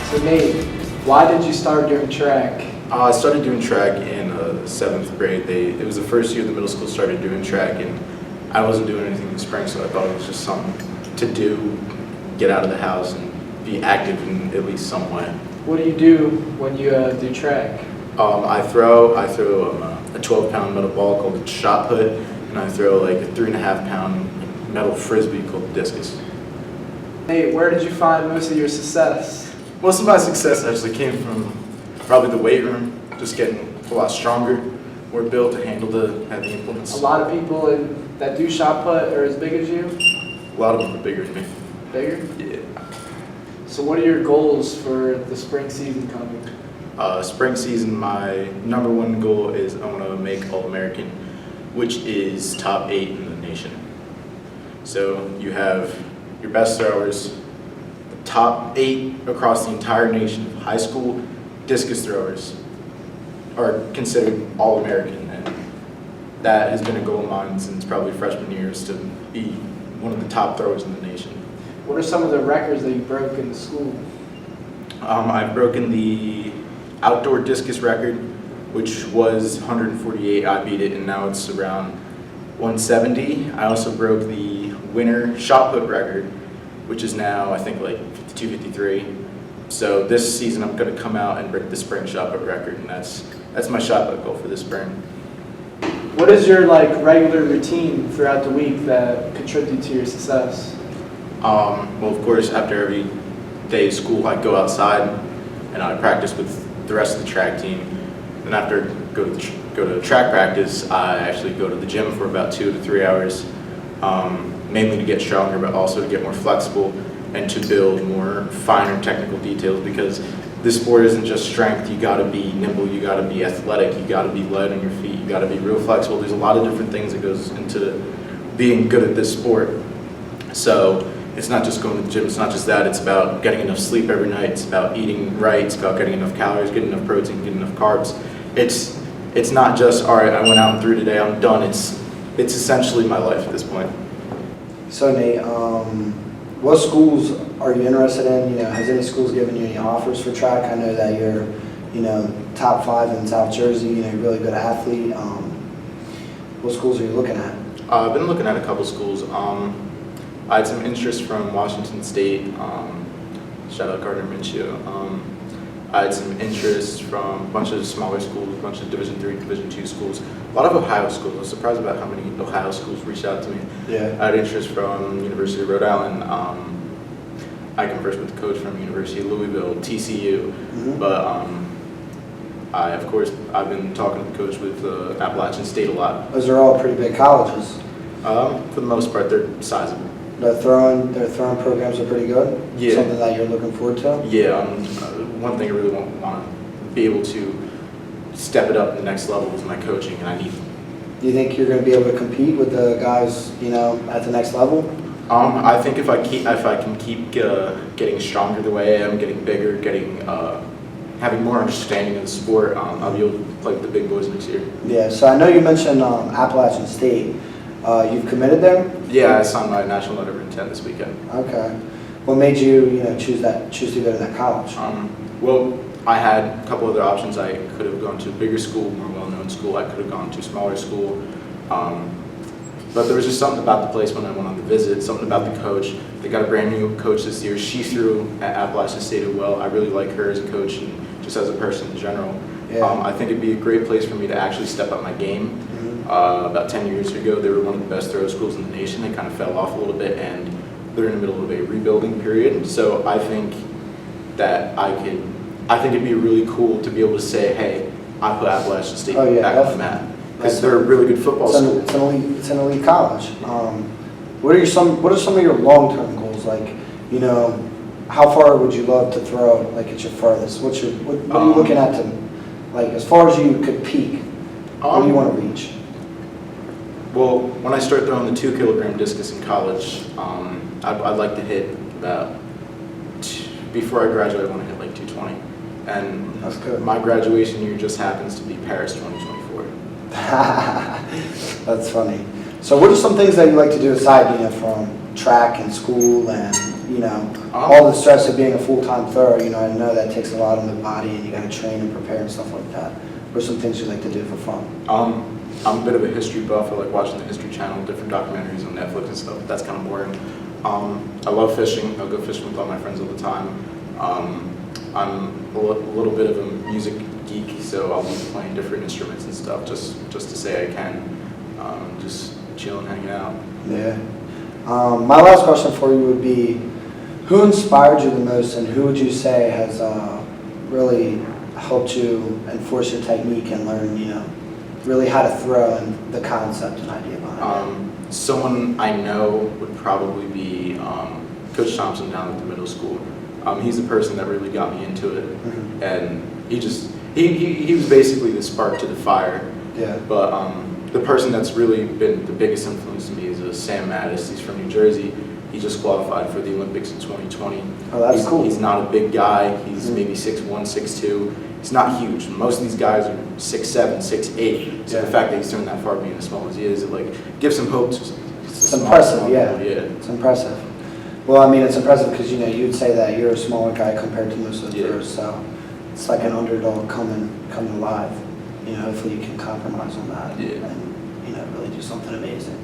So Nate, why did you start doing track? I started doing track in 7th grade. It was the first year the middle school started doing track, and I wasn't doing anything in the spring, so I thought it was just something to do, get out of the house, and be active in at least some way. What do you do when you do track? I throw a 12-pound metal ball called a shot put, and I throw like a 3.5-pound metal frisbee called discus. Nate, where did you find most of your success? Most of my success actually came from probably the weight room, just getting a lot stronger, more built to handle the heavy implements. A lot of people that do shot put are as big as you? A lot of them are bigger than me. Bigger? Yeah. So what are your goals for the spring season coming? Spring season, my number one goal is I want to make All-American, which is top 8 in the nation. So you have your best throwers, the top 8 across the entire nation of high school discus throwers are considered All-American, and that has been a goal of mine since probably freshman years, to be one of the top throwers in the nation. What are some of the records that you broke in the school? I've broken the outdoor discus record, which was 148. I beat it, and now it's around 170. I also broke the winter shot put record, which is now I think like 52, 53. So this season I'm going to come out and break the spring shot put record, and that's my shot put goal for this spring. What is your regular routine throughout the week that contribute to your success? Well, of course, after every day of school, I go outside and I practice with the rest of the track team. Then after go to track practice, I actually go to the gym for about 2 to 3 hours, mainly to get stronger, but also to get more flexible and to build more finer technical details, because this sport isn't just strength. You got to be nimble, you got to be athletic, you got to be light on your feet, you got to be real flexible. There's a lot of different things that goes into being good at this sport. So it's not just going to the gym, it's not just that, it's about getting enough sleep every night, it's about eating right, it's about getting enough calories, getting enough protein, getting enough carbs. It's not just, all right, I went out and threw today, I'm done. It's essentially my life at this point. So Nate, what schools are you interested in? Has any schools given you any offers for track? I know that you're, top 5 in South Jersey, you're a really good athlete. What schools are you looking at? I've been looking at a couple schools. I had some interest from Washington State, shout out Gardner Minshew. I had some interest from a bunch of smaller schools, a bunch of Division III, Division II schools, a lot of Ohio schools. I was surprised about how many Ohio schools reached out to me. Yeah. I had interest from University of Rhode Island. I conversed with the coach from University of Louisville, TCU, but I've been talking to the coach with Appalachian State a lot. Those are all pretty big colleges. For the most part, they're sizable. Their throwing programs are pretty good? Yeah. Something that you're looking forward to? Yeah, one thing I really want to be able to step it up to the next level is my coaching, and I need. Do you think you're going to be able to compete with the guys, at the next level? I think if I can keep getting stronger the way I am, getting bigger, having more understanding of the sport, I'll be able to play with the big boys next year. Yeah. So I know you mentioned Appalachian State. You've committed there? Yeah, I signed my national letter of intent this weekend. Okay. What made you, choose to go to that college? Well, I had a couple other options. I could have gone to a bigger school, more well-known school. I could have gone to a smaller school. But there was just something about the place when I went on the visit, something about the coach. They got a brand new coach this year. She threw at Appalachian State as well. I really like her as a coach and just as a person in general. Yeah. I think it'd be a great place for me to actually step up my game. About 10 years ago, they were one of the best throw schools in the nation. They kind of fell off a little bit, and they're in the middle of a rebuilding period. So I think that it'd be really cool to be able to say, hey, I put Appalachian State back on the map, because they're a really good football school. It's an elite college. What are some of your long-term goals? How far would you love to throw? At your farthest, what are you looking at to, as far as you could peak? What do you want to reach? Well, when I start throwing the 2-kilogram discus in college, I'd like to hit about, before I graduate, I want to hit like 220. And that's good. My graduation year just happens to be Paris 2024. That's funny. So what are some things that you like to do aside, from track and school and, you know, all the stress of being a full-time thrower, you know, I know that takes a lot on the body and you gotta train and prepare and stuff like that. What are some things you like to do for fun? I'm a bit of a history buff. I like watching the History Channel, different documentaries on Netflix and stuff. That's kind of boring. I love fishing. I'll go fishing with all my friends all the time. I'm a little bit of a music geek, so I'll be playing different instruments and stuff just to say I can. Just chilling, hanging out. Yeah. My last question for you would be, who inspired you the most and who would you say has really helped you enforce your technique and learn, you know, really how to throw and the concept and idea behind it? Someone I know would probably be Coach Thompson down at the middle school. He's the person that really got me into it, and he was basically the spark to the fire. Yeah. But the person that's really been the biggest influence to me is Sam Mattis. He's from New Jersey. He just qualified for the Olympics in 2020. Oh, that's cool. He's not a big guy. He's maybe 6'1", 6'2". He's not huge. Most of these guys are 6'7", 6'8". So the fact that he's turned that far being as small as he is, it like gives some hope. It's impressive, yeah. It's impressive. Well, I mean, it's impressive because, you know, you'd say that you're a smaller guy compared to most of the throwers, so it's like an underdog coming alive. You know, hopefully you can compromise on that and, you know, really do something amazing.